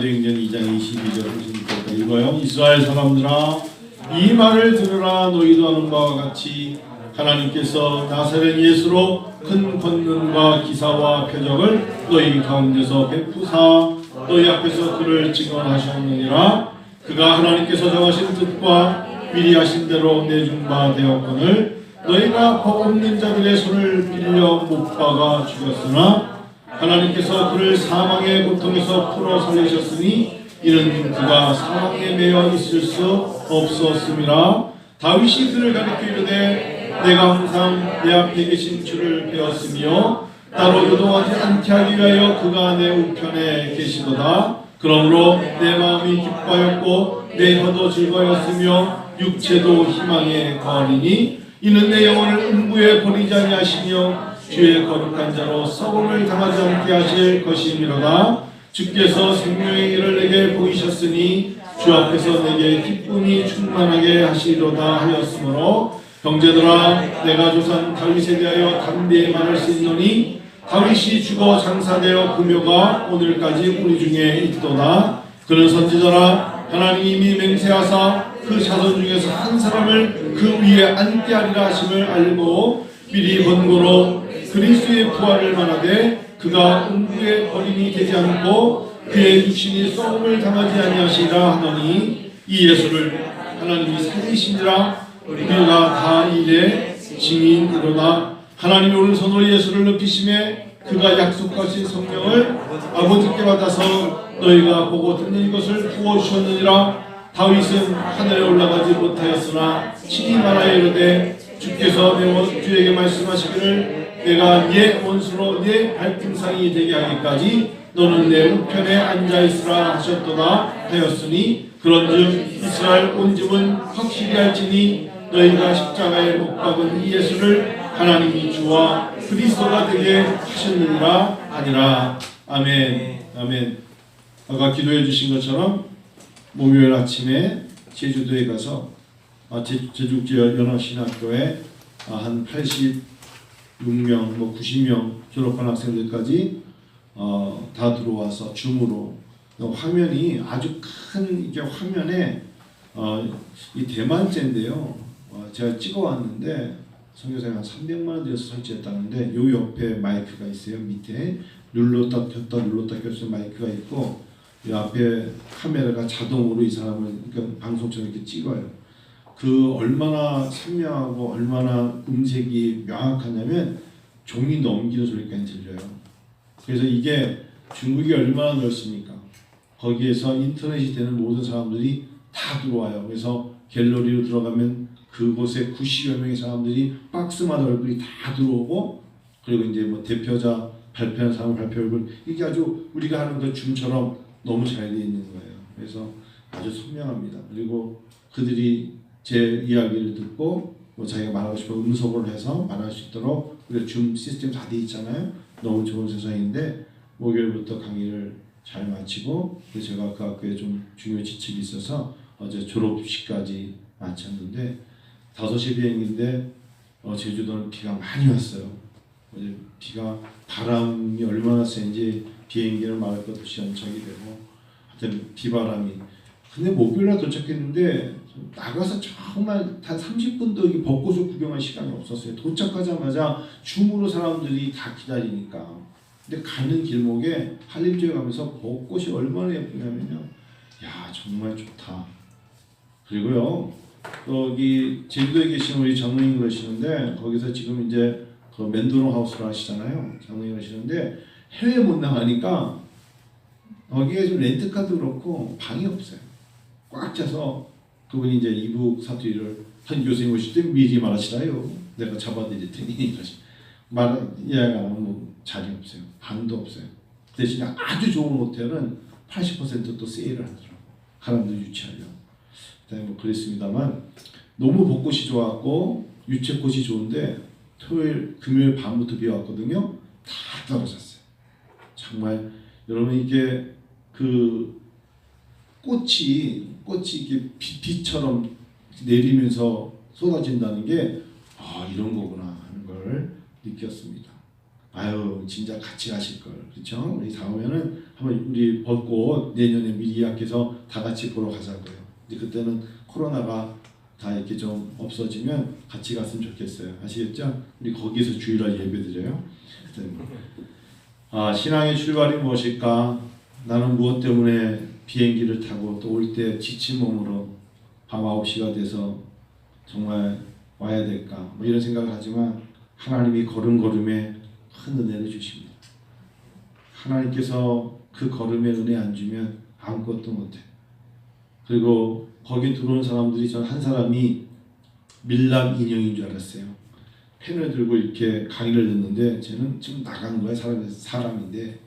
사도행전 2장 22절 36절까지 읽어요. 이스라엘 사람들아, 이 말을 들으라. 너희도 아는 바와 같이 하나님께서 나사렛 예수로 큰 권능과 기사와 표적을 너희 가운데서 베푸사 너희 앞에서 그를 증언하셨느니라. 그가 하나님께서 정하신 뜻과 미리 하신 대로 내준 바 되었거늘 너희가 법 없는 자들의 손을 빌려 못 박아 죽였으나 하나님께서 그를 사망의 고통에서 풀어 살리셨으니 이는 그가 사망에 매여 있을 수 없었음이라. 다윗이 그를 가리켜 이르되 내가 항상 내 앞에 계신 주를 배웠으며 따로 요동하지 않게 하기 위하여 그가 내 우편에 계시도다. 그러므로 내 마음이 기뻐하였고 내 혀도 즐거웠으며 육체도 희망에 거하리니 이는 내 영혼을 음부에 버리지 아니하시며 주의 거룩한 자로 썩음을 당하지 않게 하실 것이니로다. 주께서 생명의 길을 내게 보이셨으니 주 앞에서 내게 기쁨이 충만하게 하시리로다 하였으므로 형제들아, 내가 조상 다윗에 대하여 담대히 말할 수 있노니 다윗이 죽어 장사되어 그 묘가 오늘까지 우리 중에 있도다. 그는 선지자라. 하나님이 맹세하사 그 자손 중에서 한 사람을 그 위에 앉게 하리라 하심을 알고 미리 본고로 그리스도의 부활을 말하되 그가 음부에 버림이 되지 않고 그의 육신이 썩음을 당하지 아니하시리라 하노니 이 예수를 하나님이 살리시니라. 우리가 다 이에 증인이로다. 하나님이 오른손으로 예수를 높이심에 그가 약속하신 성령을 아버지께 받아서 너희가 보고 듣는 것을 부어주셨느니라. 다윗은 하늘에 올라가지 못하였으나 친히 말하여 이르되 주께서 내 주에게 말씀하시기를 내가 네 원수로 네 발등상이 되게 하기까지 너는 내 우편에 앉아있으라 하셨도다 하였으니 그런즉 이스라엘 온 집은 확실히 알지니 너희가 십자가에 못 박은 이 예수를 하나님이 주와 그리스도가 되게 하셨느니라 하니라. 아멘. 아멘. 아까 기도해 주신 것처럼 목요일 아침에 제주도에 가서 제주연합신학교에 한 86명, 90명 졸업한 학생들까지 다 들어와서 줌으로 화면이 아주 큰 이게 화면에 이 대만제인데요. 제가 찍어왔는데 선교사가 한 300만 원 들여서 설치했다는데 요 옆에 마이크가 있어요. 밑에 눌렀다 켰다 눌렀다 켰다 마이크가 있고 이 앞에 카메라가 자동으로 이 사람을 그러니까 방송처럼 이렇게 찍어요. 그 얼마나 선명하고 얼마나 음색이 명확하냐면 종이 넘기는 소리까지 들려요. 그래서 이게 중국이 얼마나 넓습니까? 거기에서 인터넷이 되는 모든 사람들이 다 들어와요. 그래서 갤러리로 들어가면 그곳에 90여 명의 사람들이 박스마다 얼굴이 다 들어오고 그리고 이제 뭐 대표자 발표하는 사람 발표 얼굴 이게 아주 우리가 하는 그 줌처럼 너무 잘 되어 있는 거예요. 그래서 아주 선명합니다. 그리고 그들이 제 이야기를 듣고 뭐 자기가 말하고 싶은 음성으로 해서 말할 수 있도록 우리 줌 시스템 다 되어 있잖아요. 너무 좋은 세상인데 목요일부터 강의를 잘 마치고 제가 그 학교에 좀 중요 지책이 있어서 어제 졸업식까지 마쳤는데 5시 비행인데 제주도는 비가 많이 왔어요. 어제 비가 바람이 얼마나 센지 비행기를 말할 것 없이 연착이 되고 하여튼 비바람이 근데 목요일날 도착했는데 나가서 정말 단 30분도 여기 벚꽃을 구경할 시간이 없었어요. 도착하자마자 줌으로 사람들이 다 기다리니까 근데 가는 길목에 한림주에 가면서 벚꽃이 얼마나 예쁘냐면요 야 정말 좋다. 그리고요 여기 제주도에 계신 우리 장로님 그러시는데 거기서 지금 이제 그 맨도롱 하우스를 하시잖아요. 장로님 하시는데 해외 못 나가니까 거기에 좀 렌트카도 그렇고 방이 없어요. 꽉 차서 그분이 이제 이북 사투리를 한 교수님 오실 때 미리 말하시라요. 내가 잡아드릴 테니 이야기 안 하면 뭐 자리 없어요. 방도 없어요. 대신에 아주 좋은 호텔은 80%또 세일을 하더라고. 사람들 유치하려고. 그다음에 뭐 그랬습니다만 너무 벚꽃이 좋았고 유채꽃이 좋은데 토요일 금요일 밤부터 비 왔거든요. 다 떨어졌어요. 정말 여러분 이게 그 꽃이 이게 비처럼 내리면서 쏟아진다는 게 이런 거구나 하는 걸 느꼈습니다. 아유 진짜 같이 가실 걸 그렇죠? 우리 다음에는 한번 우리 벚꽃 내년에 미리 예약해서 다 같이 보러 가자고요. 근데 그때는 코로나가 다 이렇게 좀 없어지면 같이 갔으면 좋겠어요. 아시겠죠? 우리 거기서 주일날 예배드려요. 신앙의 출발이 무엇일까? 나는 무엇 때문에 비행기를 타고 또 올 때 지친 몸으로 밤 9시가 돼서 정말 와야 될까? 뭐 이런 생각을 하지만 하나님이 걸음걸음에 큰 은혜를 주십니다. 하나님께서 그 걸음에 은혜 안 주면 아무것도 못해. 그리고 거기 들어온 사람들이 전 한 사람이 밀랍 인형인 줄 알았어요. 펜을 들고 이렇게 강의를 듣는데 쟤는 지금 나가는 거야. 사람인데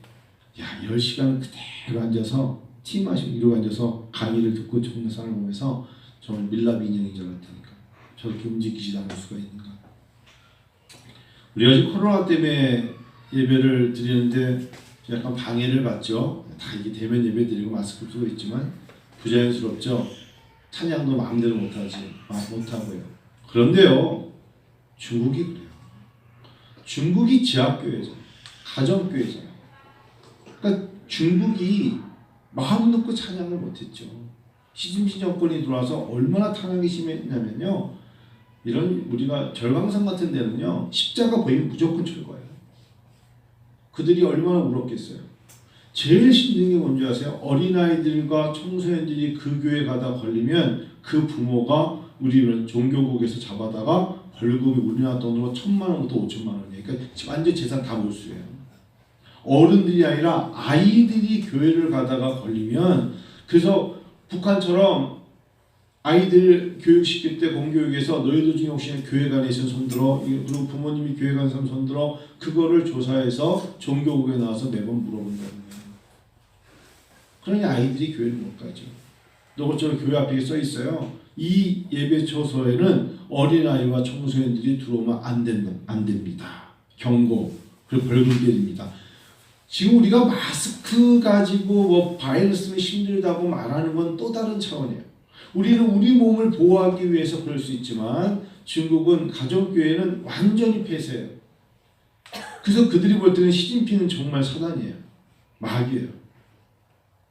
야 10시간 그대로 앉아서 티 마시고 앉아서 강의를 듣고 듣는 사람을 보면서 저는 밀랍 인형인 줄 알았다니까. 저렇게 움직이지도 않을 수가 있는가. 우리가 지금 코로나 때문에 예배를 드리는데 약간 방해를 받죠. 다 이게 대면 예배 드리고 마스크 쓰고 있지만 부자연스럽죠. 찬양도 마음대로 못하고요. 그런데요, 중국이 그래요. 중국이 지하교회잖아요. 가정교회잖아요. 그러니까 중국이 마음 놓고 찬양을 못했죠. 시진핑 정권이 들어와서 얼마나 탄압이 심했냐면요. 이런 우리가 절강성 같은 데는요. 십자가 보이면 무조건 철거해요. 그들이 얼마나 울었겠어요. 제일 힘든 게 뭔지 아세요? 어린아이들과 청소년들이 그 교회 가다 걸리면 그 부모가 우리는 종교국에서 잡아다가 벌금이 우리나라 돈으로 1,000만 원부터 5천만 원이에요. 그러니까 완전 재산 다 몰수예요. 어른들이 아니라 아이들이 교회를 가다가 걸리면 그래서 북한처럼 아이들 교육시킬 때 공교육에서 너희들 중에 혹시 교회 간에 있으면 손들어 그리고 부모님이 교회 가는 사람 손들어 그거를 조사해서 종교국에 나와서 매번 물어본다는 거예요. 그러니 아이들이 교회를 못 가죠. 너것처럼 교회 앞에 써 있어요. 이 예배 처소에는 어린아이와 청소년들이 들어오면 안 됩니다. 경고 그리고 벌금 때립니다. 지금 우리가 마스크 가지고 뭐 바이러스는 힘들다고 말하는 건 또 다른 차원이에요. 우리는 우리 몸을 보호하기 위해서 그럴 수 있지만 중국은 가정교회는 완전히 폐쇄해요. 그래서 그들이 볼 때는 시진핑은 정말 사단이에요. 마귀예요.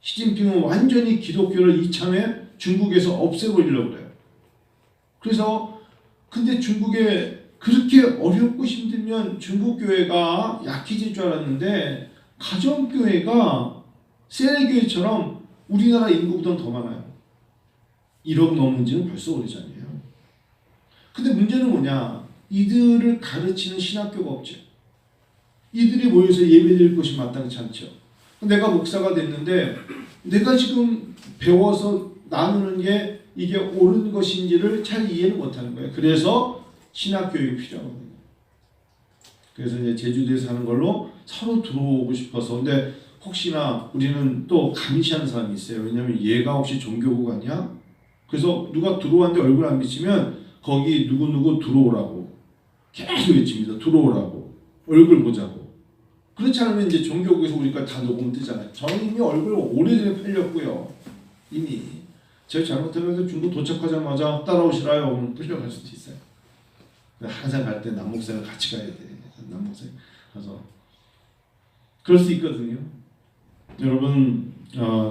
시진핑은 완전히 기독교를 이참에 중국에서 없애버리려고 그래요. 그래서 근데 중국에 그렇게 어렵고 힘들면 중국 교회가 약해질 줄 알았는데 가정교회가 세례교회처럼 우리나라 인구보다 더 많아요. 1억 넘은 지는 벌써 오래전이에요. 근데 문제는 뭐냐? 이들을 가르치는 신학교가 없죠. 이들이 모여서 예배드릴 것이 마땅치 않죠. 내가 목사가 됐는데 내가 지금 배워서 나누는 게 이게 옳은 것인지를 잘 이해를 못하는 거예요. 그래서 신학교육이 필요하거든요. 그래서 이제 제주도에 사는 걸로 서로 들어오고 싶어서 근데 혹시나 우리는 또 감시하는 사람이 있어요. 왜냐하면 얘가 혹시 종교국 아니야? 그래서 누가 들어왔는데 얼굴 안 비치면 거기 누구 들어오라고 계속 외칩니다. 들어오라고 얼굴 보자고. 그렇지 않으면 이제 종교국에서 우리가 다 녹음 뜨잖아요. 저는 이미 얼굴 오래전에 팔렸고요. 이미 제가 잘못하면서 중국 도착하자마자 따라오시라요. 끌려갈 수도 있어요. 항상 갈 때 남목사가 같이 가야 돼. 남목사 가서 그럴 수 있거든요. 여러분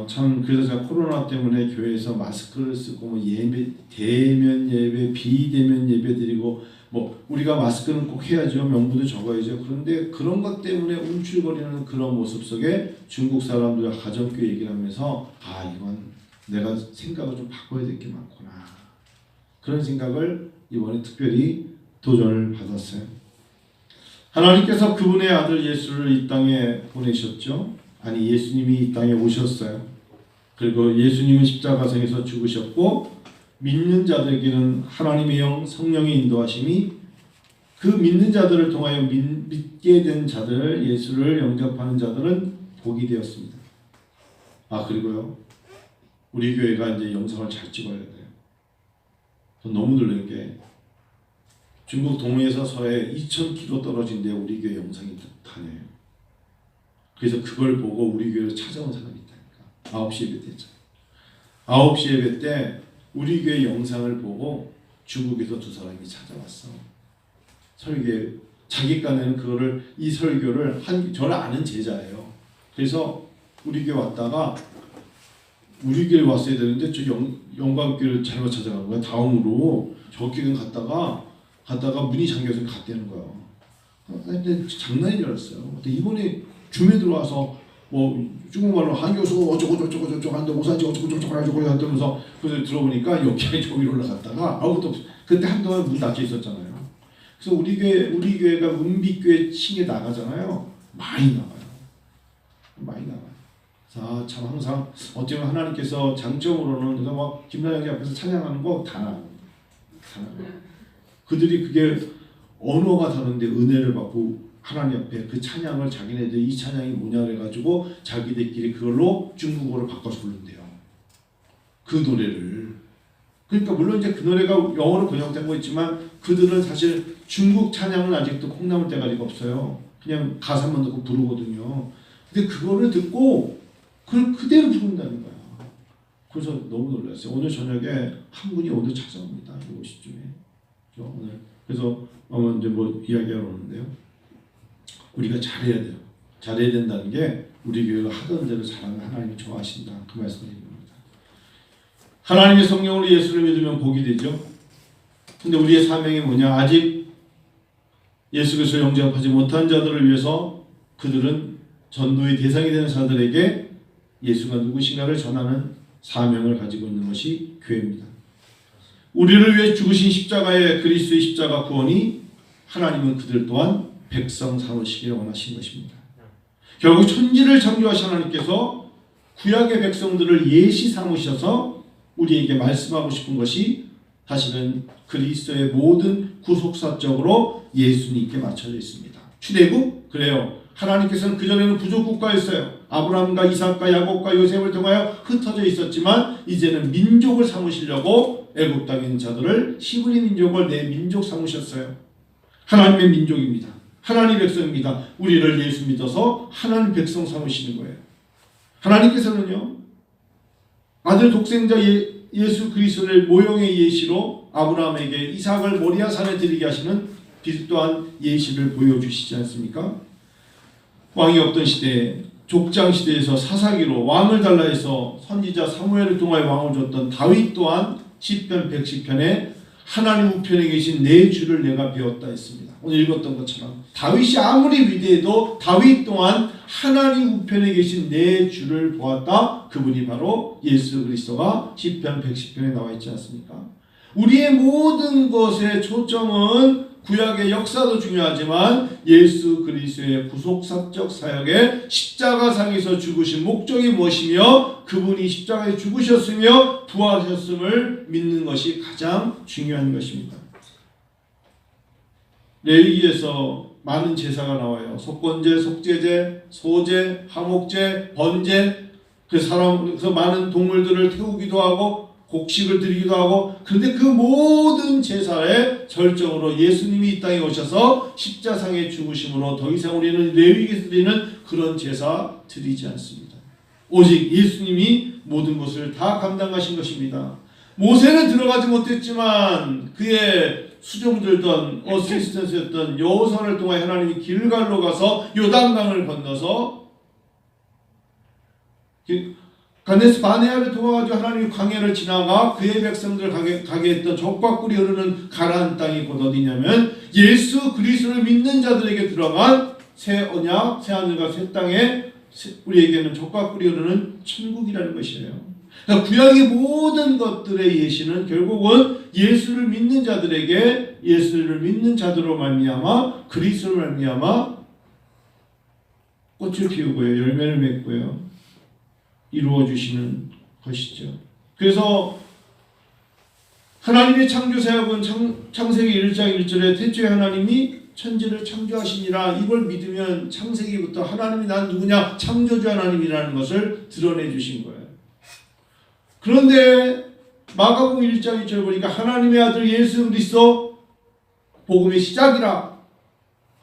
참 그래서 제가 코로나 때문에 교회에서 마스크를 쓰고 뭐 예배 대면 예배 비대면 예배 드리고 뭐 우리가 마스크는 꼭 해야죠. 명분도 적어야죠. 그런데 그런 것 때문에 움찔거리는 그런 모습 속에 중국 사람들과 가정교회 얘기를 하면서 이건 내가 생각을 좀 바꿔야 될 게 많구나. 그런 생각을 이번에 특별히 도전을 받았어요. 하나님께서 그분의 아들 예수를 이 땅에 보내셨죠. 아니 예수님이 이 땅에 오셨어요. 그리고 예수님은 십자가상에서 죽으셨고 믿는 자들에게는 하나님의 영 성령의 인도하심이 그 믿는 자들을 통하여 믿게 된 자들 예수를 영접하는 자들은 복이 되었습니다. 그리고요 우리 교회가 이제 영상을 잘 찍어야 돼요. 너무 놀란 게 중국 동해에서 서해 2,000km 떨어진 데 우리 교회 영상이 다녀요. 그래서 그걸 보고 우리 교회로 찾아온 사람이 있다니까. 9시 예배 때잖아요. 9시 예배 때 우리 교회 영상을 보고 중국에서 2사람이 찾아왔어. 설교에 자기 간에는 그거를 이 설교를 저를 아는 제자예요. 그래서 우리 교회 왔다가 우리 교회 왔어야 되는데 저 영광교회를 잘못 찾아간 거야. 다음으로 저 교회 갔다가 문이 잠겨서 갔다는 거야. 근데 장난인 줄 알았어요. 근데 이번에 줌에 들어와서 뭐 중국말로 한교수 어쩌고 한데 오산지 어쩌고 한다면서 그래서 들어보니까 여기에 저기 올라갔다가 아무것도 그때 한동안 문 닫혀 있었잖아요. 그래서 우리 교회가 은빛교회 층에 나가잖아요. 많이 나가요. 자, 참 항상 어떻게 보면 하나님께서 장점으로는 그래서 막 김나영이 앞에서 찬양하는 거 다 나가요. 그들이 그게 언어가 다른데 은혜를 받고 하나님 앞에 그 찬양을 자기네들 이 찬양이 뭐냐 그래가지고 자기들끼리 그걸로 중국어로 바꿔서 부른대요. 그 노래를. 그러니까 물론 이제 그 노래가 영어로 번역된 거 있지만 그들은 사실 중국 찬양은 아직도 콩나물 대가리가 없어요. 그냥 가사만 넣고 부르거든요. 근데 그거를 듣고 그걸 그대로 부른다는 거야. 그래서 너무 놀랐어요. 오늘 저녁에 한 분이 오늘 찾아옵니다. 7시쯤에. 오늘. 그래서 이제 뭐 이야기하러 오는데요. 우리가 잘해야 돼요. 잘해야 된다는 게 우리 교회가 하던 대로 잘하면 하나님이 좋아하신다. 그 말씀입니다. 하나님의 성령으로 예수를 믿으면 복이 되죠. 근데 우리의 사명이 뭐냐? 아직 예수 그리스도 영접하지 못한 자들을 위해서 그들은 전도의 대상이 되는 자들에게 예수가 누구신가를 전하는 사명을 가지고 있는 것이 교회입니다. 우리를 위해 죽으신 십자가의 그리스도의 십자가 구원이 하나님은 그들 또한 백성 삼으시기를 원하신 것입니다. 결국 천지를 창조하신 하나님께서 구약의 백성들을 예시 삼으셔서 우리에게 말씀하고 싶은 것이 사실은 그리스도의 모든 구속사적으로 예수님께 맞춰져 있습니다. 출애굽 그래요. 하나님께서는 그전에는 부족국가였어요. 아브라함과 이삭과 야곱과 요셉을 통하여 흩어져 있었지만 이제는 민족을 삼으시려고 애굽 땅에 있는 자들을 히브리 민족을 내 민족 삼으셨어요. 하나님의 민족입니다. 하나님의 백성입니다. 우리를 예수 믿어서 하나님 백성 삼으시는 거예요. 하나님께서는요. 아들 독생자 예수 그리스도를 모형의 예시로 아브라함에게 이삭을 모리아 산에 드리게 하시는 빛 또한 예시를 보여주시지 않습니까? 왕이 없던 시대에 족장 시대에서 사사기로 왕을 달라 해서 선지자 사무엘을 통하여 왕을 줬던 다윗 또한 시편 110편에 하나님 우편에 계신 내 주를 내가 배웠다 했습니다. 오늘 읽었던 것처럼 다윗이 아무리 위대해도 다윗 또한 하나님 우편에 계신 내 주를 보았다. 그분이 바로 예수 그리스도가 시편 110편에 나와 있지 않습니까? 우리의 모든 것의 초점은 구약의 역사도 중요하지만 예수 그리스도의 구속사적 사역의 십자가상에서 죽으신 목적이 무엇이며 그분이 십자가에 죽으셨으며 부활하셨음을 믿는 것이 가장 중요한 것입니다. 레위기에서 많은 제사가 나와요. 속건제, 속죄제, 소제, 화목제, 번제. 그래서 많은 동물들을 태우기도 하고 곡식을 드리기도 하고 그런데 그 모든 제사의 절정으로 예수님이 이 땅에 오셔서 십자상에 죽으심으로 더 이상 우리는 레위기에서 드리는 그런 제사 드리지 않습니다. 오직 예수님이 모든 것을 다 감당하신 것입니다. 모세는 들어가지 못했지만 그의 수종들던 어시스턴트였던 여호수아를 통해 하나님이 길갈로 가서 요단강을 건너서 가데스 바네아를 통해가지고 하나님이 광야를 지나가 그의 백성들 가게 했던 적과 꿀이 흐르는 가나안 땅이 곧 어디냐면 예수 그리스도를 믿는 자들에게 들어간 새 언약, 새 하늘과 새 땅에 우리에게는 적과 꿀이 흐르는 천국이라는 것이에요. 그러니까 구약의 모든 것들의 예시는 결국은 예수를 믿는 자들에게 예수를 믿는 자들로 말미암아 그리스도로 말미암아 꽃을 피우고요, 열매를 맺고요. 이루어 주시는 것이죠. 그래서 하나님의 창조 사역은 창세기 1장 1절에 태초에 하나님이 천지를 창조하시니라 이걸 믿으면 창세기부터 하나님이 난 누구냐 창조주 하나님이라는 것을 드러내 주신 거예요. 그런데 마가복음 1장 2절 보니까 하나님의 아들 예수 그리스도 복음의 시작이라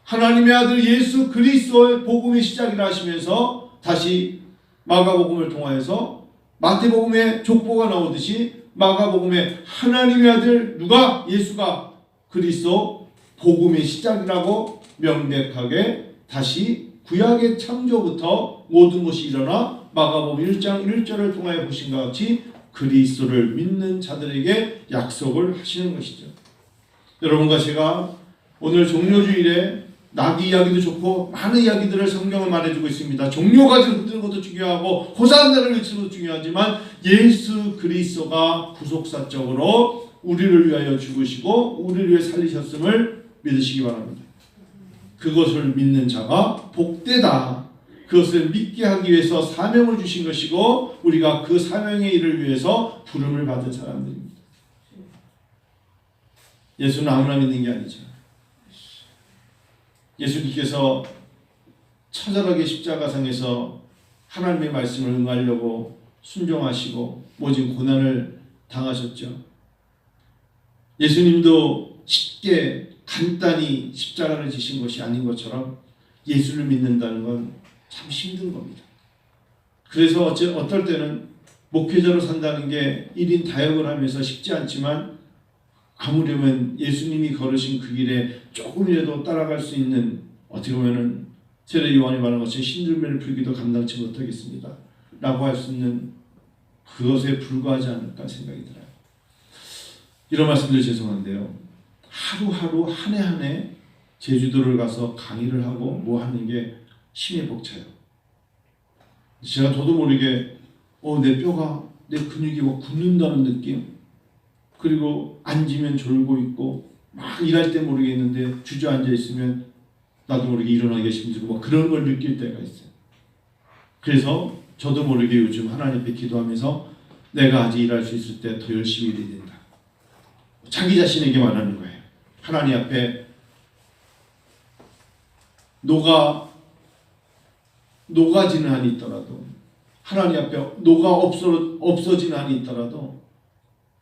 하나님의 아들 예수 그리스도의 복음의 시작이라 하시면서 다시 마가복음을 통하여서 마태복음에 족보가 나오듯이 마가복음에 하나님의 아들 누가 예수가 그리스도 복음의 시작이라고 명백하게 다시 구약의 창조부터 모든 것이 일어나 마가복음 1장 1절을 통하여 보신 것 같이 그리스도를 믿는 자들에게 약속을 하시는 것이죠. 여러분과 제가 오늘 종료주일에 나귀 이야기도 좋고 많은 이야기들을 성경을 말해주고 있습니다. 종료가 듣는 것도 중요하고 호산나를 외치는 것도 중요하지만 예수 그리스도가 구속사적으로 우리를 위하여 죽으시고 우리를 위해 살리셨음을 믿으시기 바랍니다. 그것을 믿는 자가 복되다. 그것을 믿게 하기 위해서 사명을 주신 것이고 우리가 그 사명의 일을 위해서 부름을 받은 사람들입니다. 예수는 아무나 믿는 게 아니죠. 예수님께서 처절하게 십자가상에서 하나님의 말씀을 응하려고 순종하시고 모진 고난을 당하셨죠. 예수님도 쉽게 간단히 십자가를 지신 것이 아닌 것처럼 예수를 믿는다는 건 참 힘든 겁니다. 그래서 어떨 때는 목회자로 산다는 게 1인 다역을 하면서 쉽지 않지만 아무려면 예수님이 걸으신 그 길에 조금이라도 따라갈 수 있는 어떻게 보면은 세례 요한이 말한 것처럼 신들매를 풀기도 감당치 못하겠습니다 라고 할 수 있는 그것에 불과하지 않을까 생각이 들어요. 이런 말씀들 죄송한데요. 하루하루 한 해 한 해 제주도를 가서 강의를 하고 뭐 하는 게 힘에 벅차요. 제가 저도 모르게 내 뼈가 내 근육이 막 굳는다는 느낌, 그리고 앉으면 졸고 있고 막 일할 때 모르겠는데 주저앉아 있으면 나도 모르게 일어나기 힘들고 막 그런 걸 느낄 때가 있어요. 그래서 저도 모르게 요즘 하나님 앞에 기도하면서 내가 아직 일할 수 있을 때 더 열심히 일해야 된다. 자기 자신에게 말하는 거예요. 하나님 앞에 녹아지는 한이 있더라도, 하나님 앞에 없어지는 한이 있더라도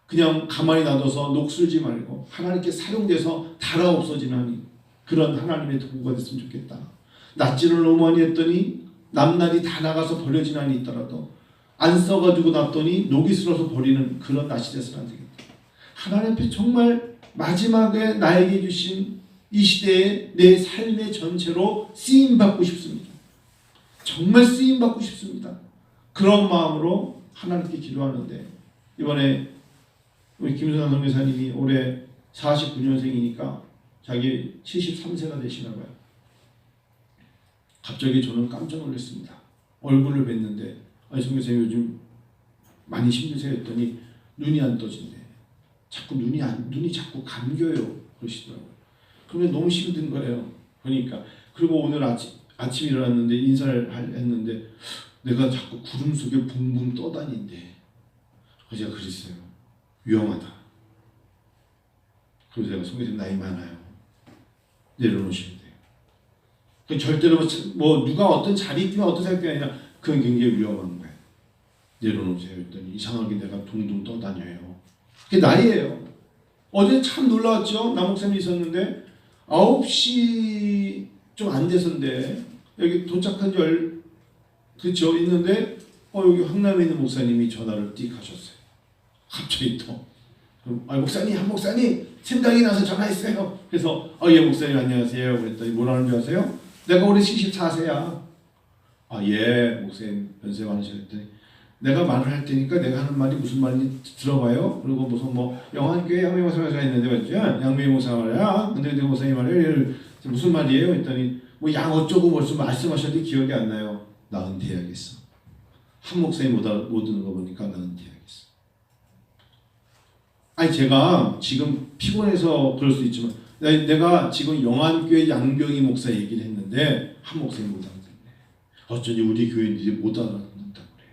그냥 가만히 놔둬서 녹슬지 말고 하나님께 사용돼서 달아 없어지는 한이, 그런 하나님의 도구가 됐으면 좋겠다. 낫지를 너무 많이 했더니 남날이 다 나가서 버려지는 한이 있더라도 안 써가지고 놨더니 녹이 슬어서 버리는 그런 낫이 돼서는 안 되겠다. 하나님 앞에 정말 마지막에 나에게 주신 이 시대에 내 삶의 전체로 쓰임받고 싶습니다. 정말 쓰임받고 싶습니다. 그런 마음으로 하나님께 기도하는데, 이번에 우리 김순환 선교사님이 올해 49년생이니까 자기 73세가 되시나 봐요. 갑자기 저는 깜짝 놀랐습니다. 얼굴을 뵀는데 아니 선교사님 요즘 많이 힘드세요 했더니 눈이 안 떠진대. 자꾸 눈이 자꾸 감겨요 그러시더라고요. 그러면 너무 힘든 거예요. 그러니까 그리고 오늘 아침 일어났는데 인사를 했는데 내가 자꾸 구름 속에 붕붕 떠다닌대. 제가 그랬어요. 위험하다. 그래서 제가 선교사님 나이 많아요. 내려놓으시면 돼요. 절대로 뭐 누가 어떤 자리 있지만 어떤 사람이 아니라 그건 굉장히 위험한 거예요. 내려놓으세요 했더니 이상하게 내가 둥둥 떠다녀요. 그게 나이예요. 어제 참 놀라웠죠. 남목사님이 있었는데 9시 좀 안 돼서인데 여기 도착한 지 그쵸 있는데 여기 황남에 있는 목사님이 전화를 띡 하셨어요. 갑자기 또 목사님 한 목사님 생각이 나서 전화했어요. 그래서 예 목사님 안녕하세요 그랬더니 뭐라는 줄 아세요? 내가 올해 74세야. 예 목사님 연세 많으셨더니 내가 말을 할 테니까 내가 하는 말이 무슨 말인지 들어봐요. 그리고 무슨 뭐 영환교회 양미 목사가 있는데 맞죠? 양미 목사 말이야. 근데 내 목사님 말이에요. 무슨 말이에요? 했더니 뭐 양 어쩌고 무슨 말씀하셨는데 기억이 안 나요. 나 은퇴해야겠어. 한 목사님 못 듣는 거 보니까 나 은퇴해야겠어. 아니 제가 지금 피곤해서 그럴 수 있지만 내가 지금 영환교회 양병희 목사 얘기를 했는데 한 목사님 못 알아듣네. 어쩐지 우리 교인들이 못 알아듣는다 그래.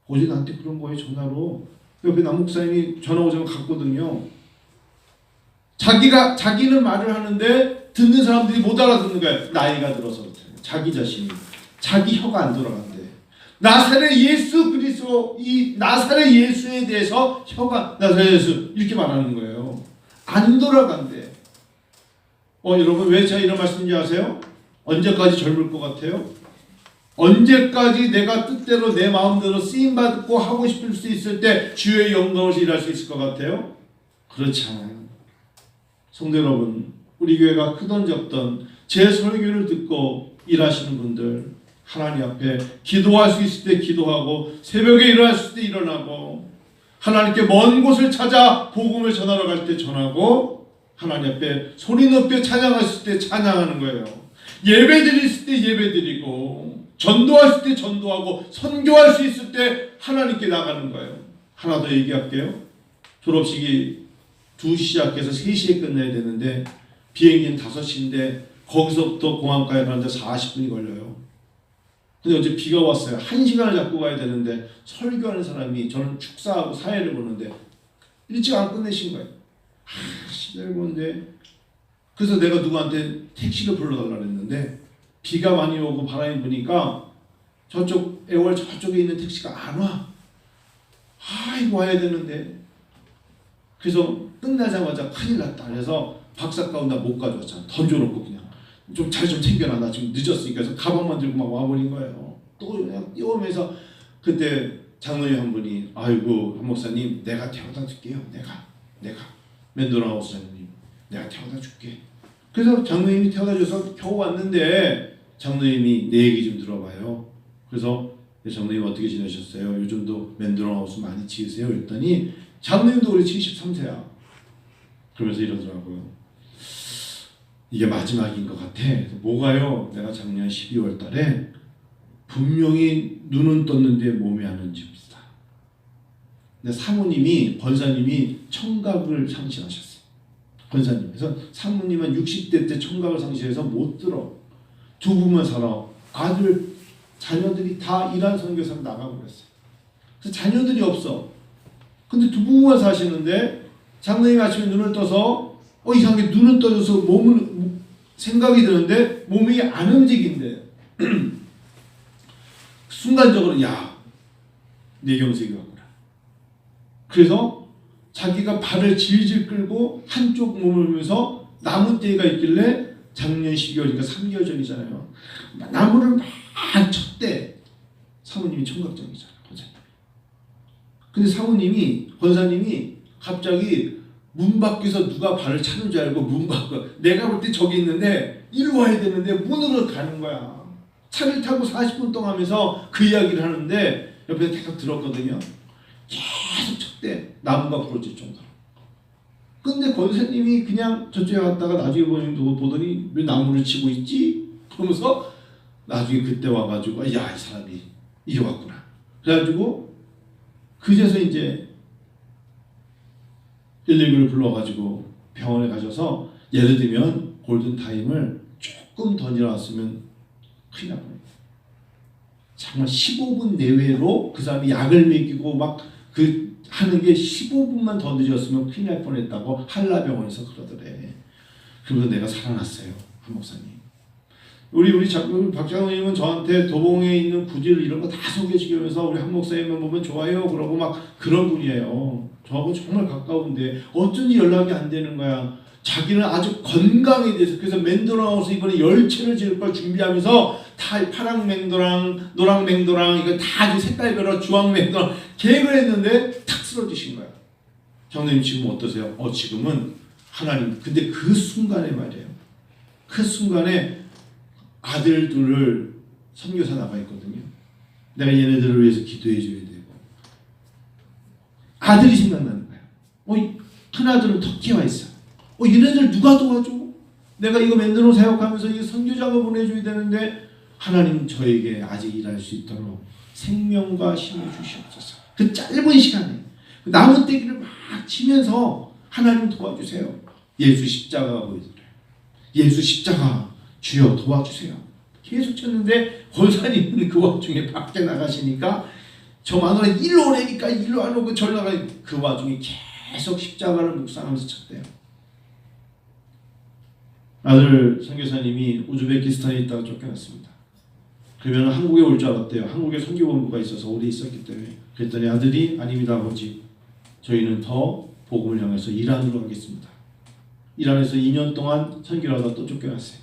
어제 나한테 그런 거예요. 전화로. 옆에 남 목사님이 전화 오자면 갔거든요. 자기는 말을 하는데 듣는 사람들이 못 알아듣는 거예요. 나이가 들어서 그렇대요. 자기 자신이 자기 혀가 안 돌아간대. 나사렛 예수 그리스도 이 나사렛 예수에 대해서 혀가 나사렛 예수 이렇게 말하는 거예요. 안 돌아간대. 여러분 왜 제가 이런 말씀인지 아세요? 언제까지 젊을 것 같아요? 언제까지 내가 뜻대로 내 마음대로 쓰임받고 하고 싶을 수 있을 때 주의 영광을 일할 수 있을 것 같아요? 그렇지 않아요. 성도 여러분, 우리 교회가 크던 적던 제 설교를 듣고 일하시는 분들, 하나님 앞에 기도할 수 있을 때 기도하고 새벽에 일어날 수 있을 때 일어나고 하나님께 먼 곳을 찾아 복음을 전하러 갈 때 전하고 하나님 앞에 소리 높여 찬양했을 때 찬양하는 거예요. 예배 드릴 때 예배 드리고 전도할 때 전도하고 선교할 수 있을 때 하나님께 나가는 거예요. 하나 더 얘기할게요. 졸업식이 2시 시작해서 3시에 끝내야 되는데 비행기는 5시인데 거기서부터 공항까지 가는데 40분이 걸려요. 근데 어제 비가 왔어요. 1시간을 잡고 가야 되는데 설교하는 사람이 저는 축사하고 사회를 보는데 일찍 안 끝내신 거예요. 시대를 보는데 그래서 내가 누구한테 택시를 불러달라고 했는데 비가 많이 오고 바람이 부니까 저쪽 애월 저쪽에 있는 택시가 안 와. 이거 와야 되는데 그래서 끝나자마자 큰일 났다. 그래서 박사가운 나 못 가져왔잖아. 던져놓고 그냥 좀 잘 좀 챙겨놔. 나 지금 늦었으니까. 그래서 가방만 들고 막 와버린 거예요. 또 그냥 뛰어오면서 그때 장로님 한 분이 아이고 한 목사님 내가 태워다 줄게요. 내가 맨도라우스 장로님 내가 태워다 줄게. 그래서 장로님이 태워다 줘서 겨우 왔는데 장로님이 내 얘기 좀 들어봐요. 그래서 장로님 어떻게 지내셨어요? 요즘도 맨도라우스 많이 지으세요? 그랬더니 장로님도 우리 73세야. 그러면서 이러더라고요. 이게 마지막인 것 같아. 뭐가요? 내가 작년 12월 달에 분명히 눈은 떴는데 몸이 안 움직였다. 근데 사모님이 권사님이 청각을 상실하셨어요. 권사님. 그래서 사모님은 60대 때 청각을 상실해서 못 들어. 두 분만 살아. 아들 자녀들이 다 일한 선교사로 나가고 그랬어요. 그래서 자녀들이 없어. 근데 두 분만 사시는데 장로님이 아침에 눈을 떠서 이상하게 눈은 떠져서 몸을 생각이 드는데 몸이 안 움직인대. 순간적으로 뇌경색이 왔구나. 그래서 자기가 발을 질질 끌고 한쪽 몸을 보면서 나무떼가 있길래 작년 12월이니까 3개월 전이잖아요. 나무를 막 쳤대. 사모님이 청각장애잖아요. 권사님. 근데 사모님이 권사님이 갑자기 문 밖에서 누가 발을 차는 줄 알고 문 밖에 내가 볼 때 저기 있는데 이리로 와야 되는데 문으로 가는 거야. 차를 타고 40분 동안 하면서 그 이야기를 하는데 옆에서 계속 들었거든요. 계속 쳤대. 나무가 부러질 정도로. 근데 권사님이 그냥 저쪽에 갔다가 나중에 보더니 왜 나무를 치고 있지? 그러면서 나중에 그때 와가지고 이 사람이 이리 왔구나. 그래가지고 그제서 이제 119를 불러가지고 병원에 가셔서 예를 들면 골든타임을 조금 더 일어났으면 큰일 날 뻔했어요. 정말 15분 내외로 그 사람이 약을 먹이고 막 그 하는 게 15분만 더 늦었으면 큰일 날 뻔했다고 한라병원에서 그러더래. 그러면서 내가 살아났어요. 한 목사님. 우리 박 장로님은 저한테 도봉에 있는 구질 이런 거 다 소개시키면서 우리 한 목사님만 보면 좋아요 그러고 막 그런 분이에요. 저하고 정말 가까운데 어쩐지 연락이 안 되는 거야. 자기는 아주 건강에 대해서. 그래서 맨도라우스 이번에 10채를 지을 걸 준비하면서 다 파랑 맹도랑 노랑 맹도랑 이거 다 아주 색깔별로 주황 맹도랑 계획을 했는데 탁 쓰러지신 거야. 장로님 지금 어떠세요? 지금은 하나님. 근데 그 순간에 말이에요. 그 순간에 아들 둘을 선교사 나가 있거든요. 내가 얘네들을 위해서 기도해 줘야 되고 아들이 생각나는 거야. 큰아들은 터키에 와 있어. 얘네들 누가 도와줘? 내가 이거 맨들어 사역하면서 이 선교장을 보내줘야 되는데 하나님 저에게 아직 일할 수 있도록 생명과 힘을 주시옵소서. 그 짧은 시간에 나무떼기를 막 치면서 하나님 도와주세요. 예수 십자가 보여드려요. 예수 십자가 주여 도와주세요. 계속 쳤는데 권사님은 그 와중에 밖에 나가시니까 저 마누라 일로 오래니까 일로 안 오고 절로 나가. 그 와중에 계속 십자가를 묵상하면서 쳤대요. 아들 선교사님이 우즈베키스탄에 있다가 쫓겨났습니다. 그러면 한국에 올 줄 알았대요. 한국에 선교본부가 있어서 오래 있었기 때문에. 그랬더니 아들이 아닙니다 아버지. 저희는 더 복음을 향해서 이란으로 가겠습니다. 이란에서 2년 동안 선교를 하다 또 쫓겨났어요.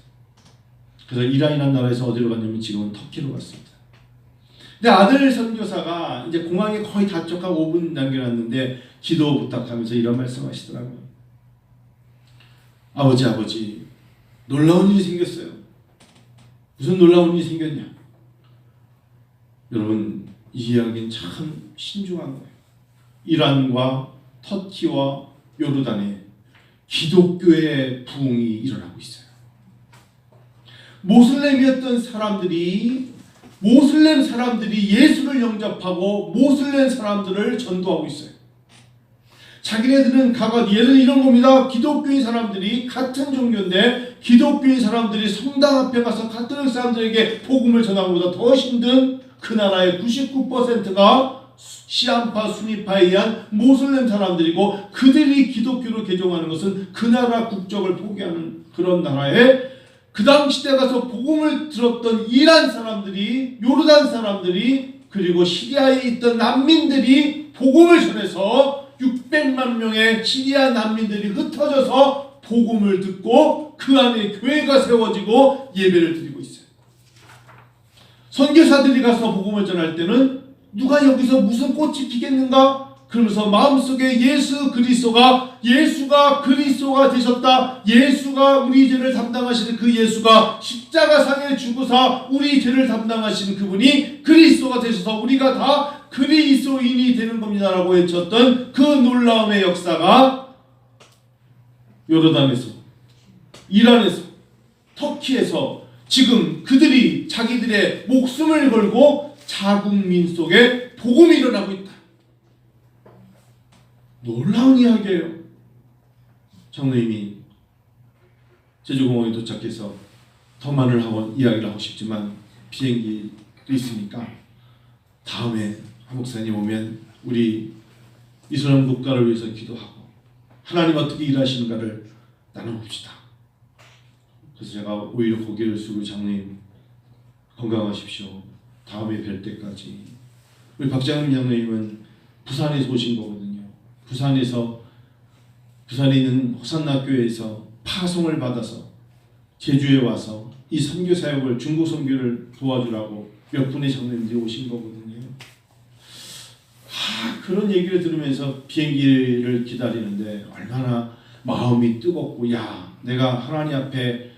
그래서 이란이라는 나라에서 어디로 갔냐면 지금은 터키로 갔습니다. 근데 아들 선교사가 이제 공항에 거의 다 쫓아가고 5분 남겨놨는데 기도 부탁하면서 이런 말씀하시더라고요. 아버지 놀라운 일이 생겼어요. 무슨 놀라운 일이 생겼냐? 여러분, 이 이야기는 참 신중한 거예요. 이란과 터키와 요르단에 기독교의 부흥이 일어나고 있어요. 모슬렘 사람들이 예수를 영접하고 모슬렘 사람들을 전도하고 있어요. 자기네들은 예를 이런 겁니다. 기독교인 사람들이 같은 종교인데 기독교인 사람들이 성당 앞에 가서 가톨릭 사람들에게 복음을 전하는 것보다 더 힘든 그 나라의 99%가 시안파, 수니파에 의한 모슬렘 사람들이고, 그들이 기독교를 개종하는 것은 그 나라 국적을 포기하는 그런 나라에 그 당시 때 가서 복음을 들었던 이란 사람들이, 요르단 사람들이, 그리고 시리아에 있던 난민들이 복음을 전해서 600만 명의 시리아 난민들이 흩어져서 복음을 듣고 그 안에 교회가 세워지고 예배를 드리고 있어요. 선교사들이 가서 복음을 전할 때는 누가 여기서 무슨 꽃이 피겠는가? 그러면서 마음속에 예수가 그리스도가 되셨다. 예수가 우리 죄를 담당하시는 그 예수가 십자가상에 죽으사 우리 죄를 담당하시는 그분이 그리스도가 되셔서 우리가 다 그리스도인이 되는 겁니다라고 외쳤던 그 놀라움의 역사가 요르단에서, 이란에서, 터키에서 지금 그들이 자기들의 목숨을 걸고 자국민 속에 복음이 일어나고 있다. 놀라운 이야기예요. 장로님이 제주공항에 도착해서 더 많은 이야기를 하고 싶지만 비행기도 있으니까 다음에 한 목사님 오면 우리 이스라엘 국가를 위해서 기도하고 하나님 어떻게 일하시는가를 나눠봅시다. 그래서 제가 오히려 고개를 숙이고, 장로님 건강하십시오. 다음에 뵐 때까지. 우리 박장훈 장로님은 부산에서 오신 거거든요. 부산에 있는 호산나교회에서 파송을 받아서 제주에 와서 이 선교 사역을, 중국 선교를 도와주라고 몇 분의 장로님들이 오신 거거든요. 그런 얘기를 들으면서 비행기를 기다리는데 얼마나 마음이 뜨겁고, 야, 내가 하나님 앞에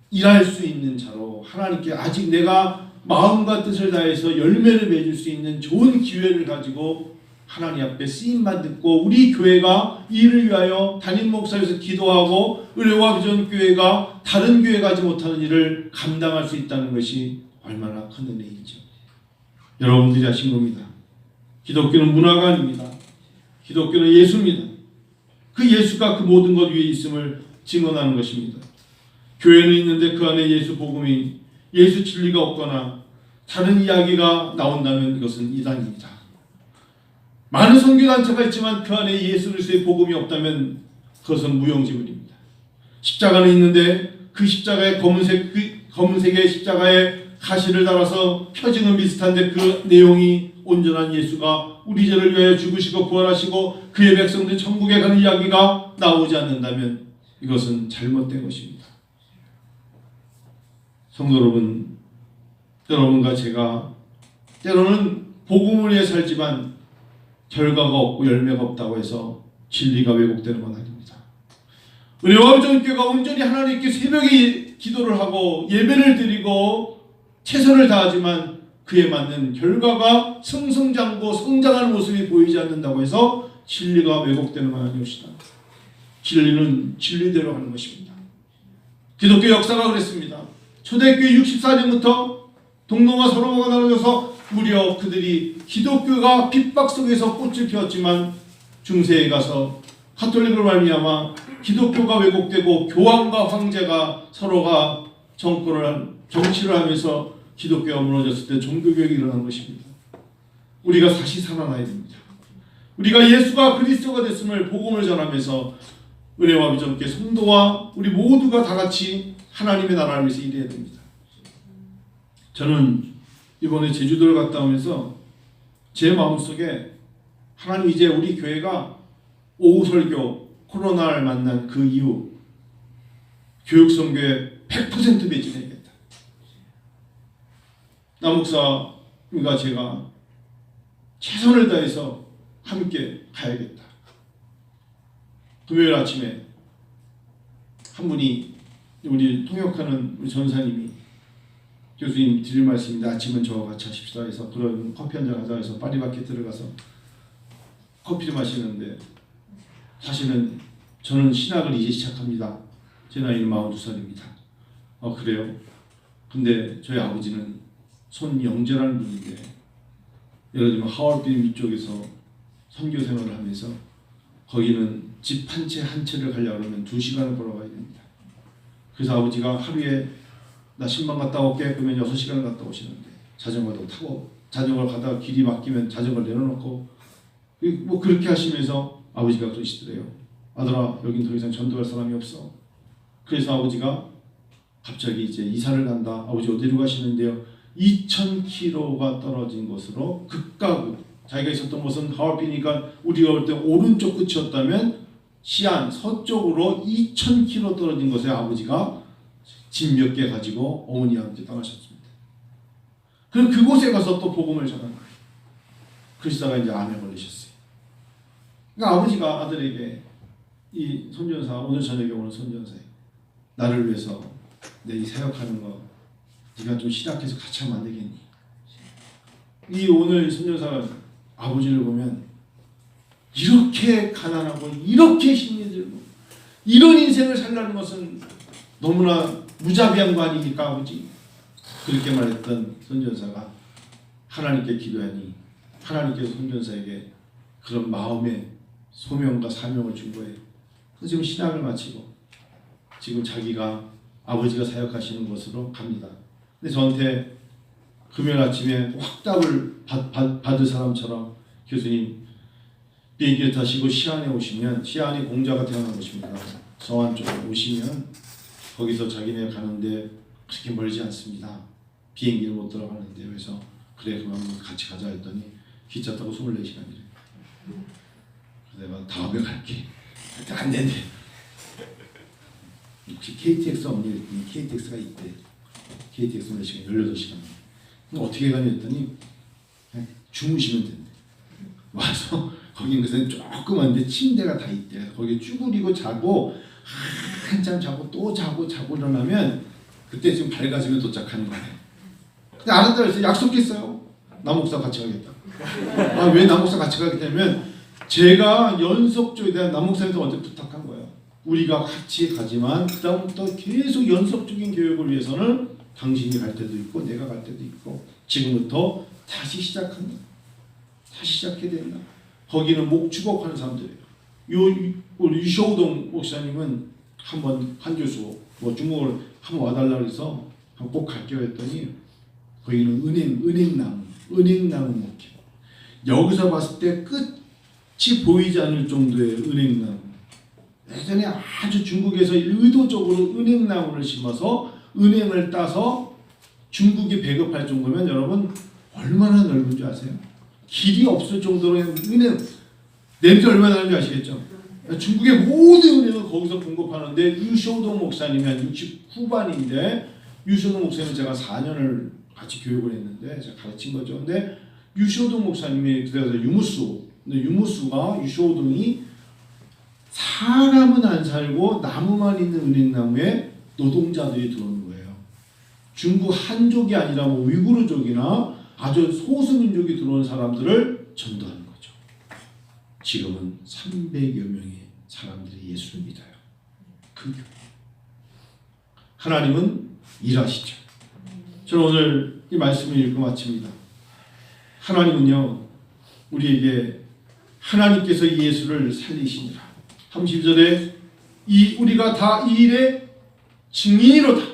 일할 수 있는 자로, 하나님께 아직 내가 마음과 뜻을 다해서 열매를 맺을 수 있는 좋은 기회를 가지고 하나님 앞에 쓰임만 듣고, 우리 교회가 이를 위하여 담임 목사에서 기도하고 은혜와 비전 교회가 다른 교회가 하지 못하는 일을 감당할 수 있다는 것이 얼마나 큰 은혜인지 여러분들이 하신 겁니다. 기독교는 문화가 아닙니다. 기독교는 예수입니다. 그 예수가 그 모든 것 위에 있음을 증언하는 것입니다. 교회는 있는데 그 안에 예수 복음이, 예수 진리가 없거나 다른 이야기가 나온다면 이것은 이단입니다. 많은 선교단체가 있지만 그 안에 예수 그리스도의 복음이 없다면 그것은 무용지물입니다. 십자가는 있는데 그 십자가의 검은색의 십자가에 가시를 달아서 표징은 비슷한데 그 내용이 온전한 예수가 우리 죄를 위하여 죽으시고 부활하시고 그의 백성들 천국에 가는 이야기가 나오지 않는다면 이것은 잘못된 것입니다. 성도 여러분, 여러분과 제가 때로는 복음을 위해 살지만 결과가 없고 열매가 없다고 해서 진리가 왜곡되는 건 아닙니다. 은혜와 비전교회가 온전히 하나님께 새벽에 기도를 하고 예배를 드리고 최선을 다하지만 그에 맞는 결과가 승승장구 성장하는 모습이 보이지 않는다고 해서 진리가 왜곡되는 건 아니옵시다. 진리는 진리대로 하는 것입니다. 기독교 역사가 그랬습니다. 초대교회 64년부터 동로와 서로가 나눠져서 무려 그들이 기독교가 핍박 속에서 꽃을 피웠지만 중세에 가서 가톨릭을 말미암아 기독교가 왜곡되고 교황과 황제가 서로가 정치를 하면서 기독교가 무너졌을 때 종교개혁이 일어난 것입니다. 우리가 다시 살아나야 됩니다. 우리가 예수가 그리스도가 됐음을 복음을 전하면서 은혜와 비전께 성도와 우리 모두가 다 같이 하나님의 나라를 위해서 일해야 됩니다. 저는 이번에 제주도를 갔다 오면서 제 마음속에 하나님, 이제 우리 교회가 오후 설교, 코로나를 만난 그 이후 교육선교에 100% 매진해야겠다. 남 목사님과 제가 최선을 다해서 함께 가야겠다. 금요일 아침에 한 분이, 우리 통역하는 우리 전사님이 교수님 드릴 말씀인데 아침은 저와 같이 하십시다 해서 그런 커피 한잔 하자 해서 파리바게트 들어가서 커피를 마시는데 사실은 저는 신학을 이제 시작합니다. 제 나이는 42살입니다. 그래요? 근데 저희 아버지는 손영재라는 분인데 예를 들면 하얼빈 위쪽에서 선교 생활을 하면서 거기는 집 한 채 한 채를 가려고 그러면 2시간을 걸어가야 됩니다. 그래서 아버지가 하루에 나 신방 갔다 올게 그러면 6시간을 갔다 오시는데 자전거도 타고 자전거를 가다가 길이 막히면 자전거를 내려놓고 뭐 그렇게 하시면서 아버지가 그러시더래요. 아들아 여긴 더 이상 전도할 사람이 없어. 그래서 아버지가 갑자기 이제 이사를 간다. 아버지 어디로 가시는데요? 2000km가 떨어진 곳으로 극가국 자기가 있었던 곳은 하얼빈이니까 우리가 올 때 오른쪽 끝이었다면 시안 서쪽으로 2000km 떨어진 곳에 아버지가 집 몇 개 가지고 어머니와 함께 떠나셨습니다. 그럼 그곳에 가서 또 복음을 전한 거예요. 그러시다가 이제 암에 걸리셨어요. 그러니까 아버지가 아들에게 이 손전사 오늘 저녁에 오는 손전사에 나를 위해서 내 이 사역하는 거 네가 좀 시작해서 같이 하면 안 되겠니? 이 오늘 손전사가 아버지를 보면 이렇게 가난하고 이렇게 힘이 들고 이런 인생을 살라는 것은 너무나 무자비한 거 아닙니까 아버지? 그렇게 말했던 손전사가 하나님께 기도하니 하나님께서 손전사에게 그런 마음의 소명과 사명을 준 거예요. 그래서 지금 신학을 마치고 지금 자기가 아버지가 사역하시는 곳으로 갑니다. 근데 저한테 금요일 아침에 확답을 받을 사람처럼 교수님 비행기를 타시고 시안에 오시면 시안이 공자가 태어난 곳입니다. 서안 쪽으로 오시면 거기서 자기네 가는데 그렇게 멀지 않습니다. 비행기를 못 들어가는데 그래서 그래 그럼 같이 가자 했더니 기차 타고 24시간이래. 그래서 내가 다음에 갈게. 안 된대. 혹시 KTX 없니? 했더니 KTX가 있대. KTX 몇 시간? 18시간. 그럼 어떻게 가냐 했더니 그냥 주무시면 된대. 와서 거긴 그새 조그만데 침대가 다 있대. 거기에 쭈그리고 자고 한참 자고 또 자고 일어나면 그때 지금 밝아지면 도착하는 거예요. 근데 안 한다고 해서 약속했어요. 남목사 같이 가겠다. 왜 남목사 같이 가겠다면 제가 연속적에 대한 남목사한테 어제 부탁한 거예요. 우리가 같이 가지만 그 다음부터 계속 연속적인 교육을 위해서는 당신이 갈 때도 있고 내가 갈 때도 있고 지금부터 다시 시작한다. 다시 시작해야 된다. 거기는 목축업하는 사람들이에요. 우리 유쇼우동 목사님은 한번 한 교수 뭐 중국어를 한번 와달라고 해서 꼭 갈게요 했더니 거기는 은행나무 목회. 여기서 봤을 때 끝이 보이지 않을 정도의 은행나무. 예전에 아주 중국에서 의도적으로 은행나무를 심어서 은행을 따서 중국이 배급할 정도면 여러분 얼마나 넓은 줄 아세요? 길이 없을 정도로 은행 냄새 얼마나 나는지 아시겠죠? 중국의 모든 은행을 거기서 공급하는데 유쇼동 목사님이 한 60 후반인데 유쇼동 목사님 제가 4년을 같이 교육을 했는데 제가 가르친 거죠. 근데 유쇼동 목사님이 그래서 유무수가 유쇼동이 사람은 안 살고 나무만 있는 은행나무에 노동자들이 들어오는 거예요. 중국 한족이 아니라 뭐 위구르족이나 아주 소수민족이 들어온 사람들을 전도하는 거죠. 지금은 300여 명의 사람들이 예수를 믿어요. 그 하나님은 일하시죠. 저는 오늘 이 말씀을 읽고 마칩니다. 하나님은요 우리에게 하나님께서 예수를 살리시니라. 32절에 우리가 다 이 일의 증인이로다.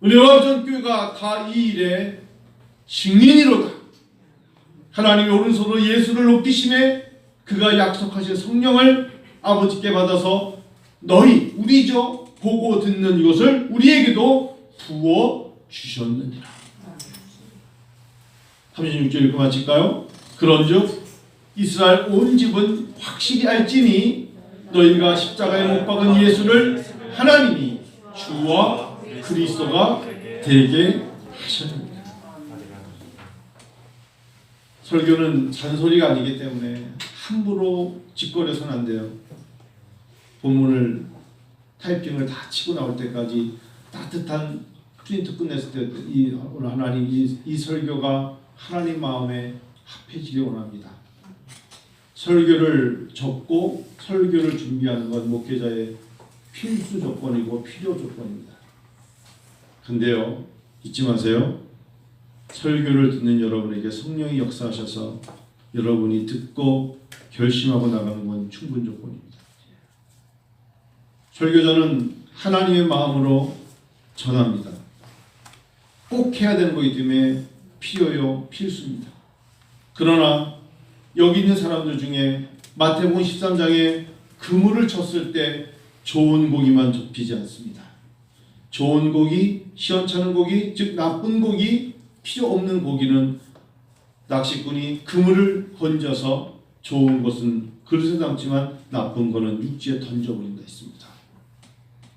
우리 어전교회가 다 이 일의 증인이로다. 하나님의 오른손으로 예수를 높이심에 그가 약속하신 성령을 아버지께 받아서 우리죠 보고 듣는 이것을 우리에게도 부어 주셨느니라. 36절 읽고 마칠까요? 그런즉 이스라엘 온 집은 확실히 알지니 너희가 십자가에 못 박은 예수를 하나님이 주와 그리스도가 되게 하셨느니라. 설교는 잔소리가 아니기 때문에 함부로 짓거려서는 안 돼요. 본문을 타이핑을 다 치고 나올 때까지 따뜻한 프린트 끝냈을 때 오늘 하나님 이 설교가 하나님 마음에 합해지길 원합니다. 설교를 적고 설교를 준비하는 건 목회자의 필수 조건이고 필요 조건입니다. 근데요, 잊지 마세요. 설교를 듣는 여러분에게 성령이 역사하셔서 여러분이 듣고 결심하고 나가는 건 충분 조건입니다. 설교자는 하나님의 마음으로 전합니다. 꼭 해야 되는 거기 때문에 필요요, 필수입니다. 그러나 여기 있는 사람들 중에 마태복음 13장에 그물을 쳤을 때 좋은 고기만 접히지 않습니다. 좋은 고기, 시원찮은 고기, 즉 나쁜 고기, 필요 없는 고기는 낚시꾼이 그물을 건져서 좋은 것은 그릇에 담지만 나쁜 것은 육지에 던져버린다 했습니다.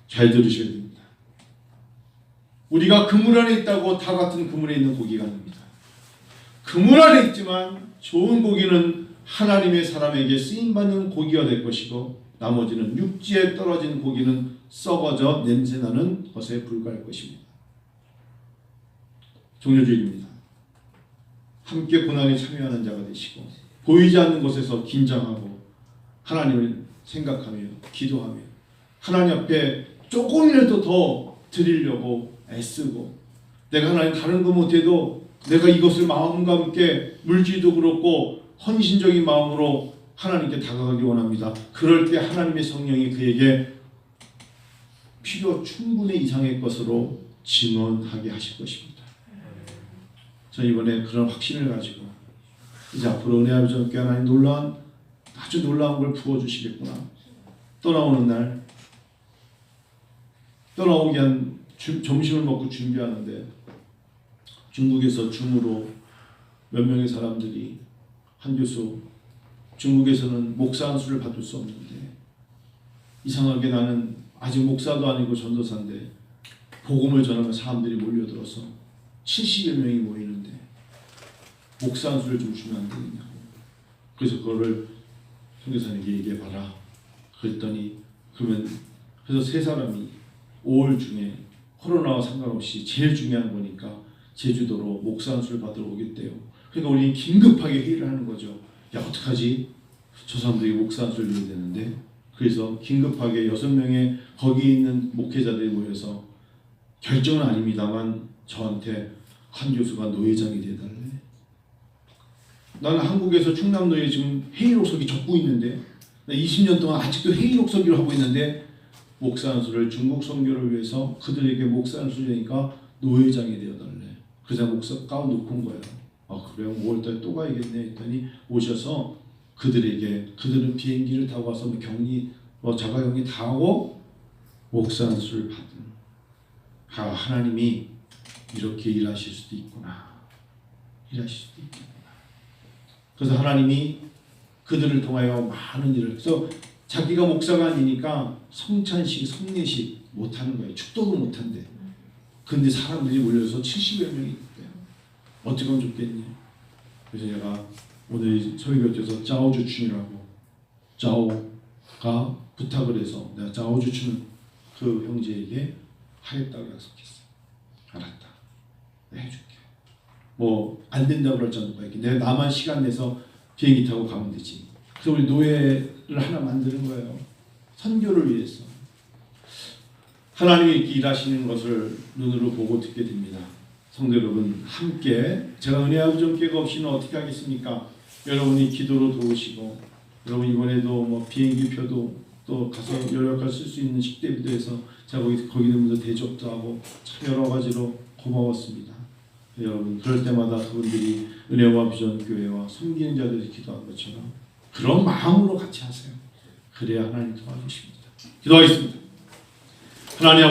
잘 들으셔야 됩니다. 우리가 그물 안에 있다고 다 같은 그물에 있는 고기가 아닙니다. 그물 안에 있지만 좋은 고기는 하나님의 사람에게 쓰임받는 고기가 될 것이고 나머지는 육지에 떨어진 고기는 썩어져 냄새나는 것에 불과할 것입니다. 종료주의입니다. 함께 고난에 참여하는 자가 되시고 보이지 않는 곳에서 긴장하고 하나님을 생각하며 기도하며 하나님 앞에 조금이라도 더 드리려고 애쓰고 내가 하나님 다른 거 못해도 내가 이것을 마음과 함께 물질도 그렇고 헌신적인 마음으로 하나님께 다가가기 원합니다. 그럴 때 하나님의 성령이 그에게 필요 충분히 이상의 것으로 증언하게 하실 것입니다. 저는 이번에 그런 확신을 가지고 이제 앞으로 은혜 아버지 함께 하나님 아주 놀라운 걸 부어주시겠구나. 떠나오는 날 떠나오기 한 점심을 먹고 준비하는데 중국에서 줌으로 몇 명의 사람들이 한 교수 중국에서는 목사 안수를 받을 수 없는데 이상하게 나는 아직 목사도 아니고 전도사인데 복음을 전하는 사람들이 몰려들어서 70여 명이 모이는데 목사 안수를 좀 주면 안 되겠냐고. 그래서 그거를 선교사님께 얘기해봐라. 그랬더니 그래서 세 사람이 5월 중에 코로나와 상관없이 제일 중요한 거니까 제주도로 목사 안수를 받으러 오겠대요. 그러니까 우리는 긴급하게 회의를 하는 거죠. 야 어떡하지? 저 사람들이 목사 안수를 줘야 되는데. 그래서 긴급하게 6명의 거기 있는 목회자들이 모여서 결정은 아닙니다만 저한테 한 교수가 노회장이 돼달래. 나는 한국에서 충남도에 지금 회의록서기 적고 있는데 20년 동안 아직도 회의록서기를 하고 있는데 목사 안수를 중국 선교를 위해서 그들에게 목사 안수를 주니까 노회장이 되어달래. 그래서 목사 가운 놓고 온 거예요. 아 그래요? 5월달에 또 가야겠네 했더니 오셔서 그들은 비행기를 타고 와서 격리 자가격리 다 하고 목사 안수를 받은 하나님이 이렇게 일하실 수도 있구나. 그래서 하나님이 그들을 통하여 많은 일을 그래서 자기가 목사가 아니니까 성찬식, 성례식 못하는 거예요. 축도도 못한대. 근데 사람들이 몰려서 70여 명이 있대요. 어떻게 하면 좋겠니? 그래서 제가 오늘 설교에서 짜오주춘이라고 짜오가 부탁을 해서 내가 짜오주춘 그 형제에게 하겠다고 약속했어. 알았다. 내가 해줄게. 뭐 안 된다고 그럴 줄 알고 내가 나만 시간 내서 비행기 타고 가면 되지. 그래서 우리 노예를 하나 만드는 거예요. 선교를 위해서. 하나님이 이렇게 일하시는 것을 눈으로 보고 듣게 됩니다. 성도 여러분 함께 제가 은혜 아버지 함께가 없이는 어떻게 하겠습니까? 여러분이 기도로 도우시고 여러분 이번에도 뭐 비행기표도 또 가서 여러 가지 쓸 수 있는 식대비도 해서 제가 거기 있는 분들 대접도 하고 참 여러 가지로 고마웠습니다. 여러분 그럴 때마다 그분들이 은혜와 비전 교회와 섬기는 자들이 기도한 것처럼 그런 마음으로 같이 하세요. 그래야 하나님 도와주십니다. 기도하겠습니다. 하나님